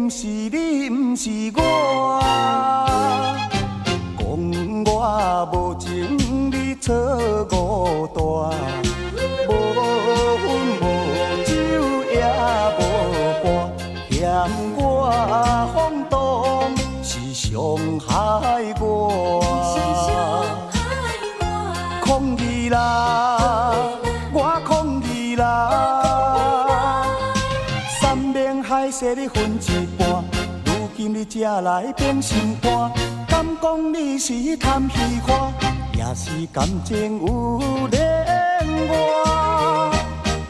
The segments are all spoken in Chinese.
毋是你，毋是我，讲我无情，你错误大，无分无酒也无伴，嫌我放荡是伤害我。抗议啦，我抗议啦！山盟海誓你分一半，如今你才来变心肝，敢讲你是贪戏看，也是感情有恋我？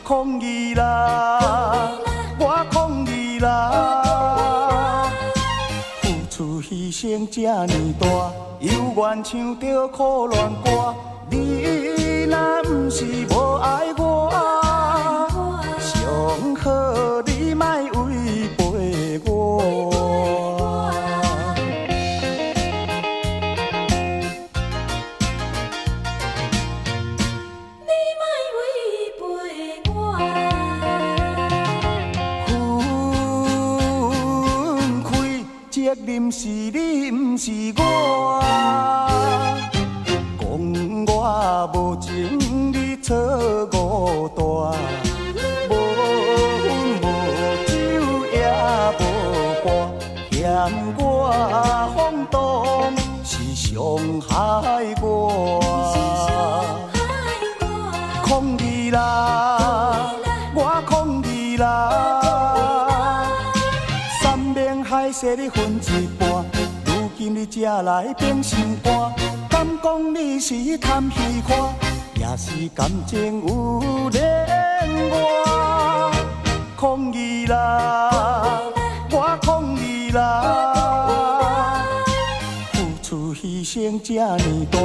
抗议啦，我抗议啦！付出牺牲这呢大，犹原唱着苦恋歌。你若不是无爱我，上好你莫违背我。你莫违背我。分开责任是你，不是我。我无情，你错误大，无分无酒也无伴，嫌我放荡是伤害我。抗议啦，我抗议啦！山盟海誓你分一半，如今你才来变心肝。敢讲你是贪戏看，也是感情有恋我？抗议啦，我抗议啦！付出牺牲这呢大，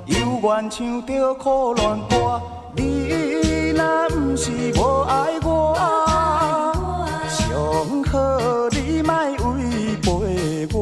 犹原唱着苦恋歌。你若不是无爱我，上好你莫违背我。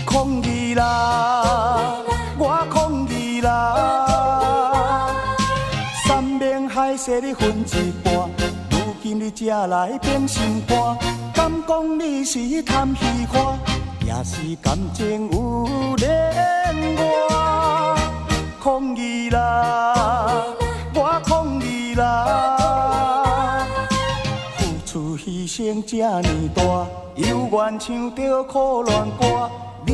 抗议啦，我抗议啦！山盟海誓你分一半，如今你才来变心肝。敢讲你是贪戏看，也是感情有恋我？抗议啦，我抗议啦！付出牺牲这呢大，犹原唱着苦恋歌。你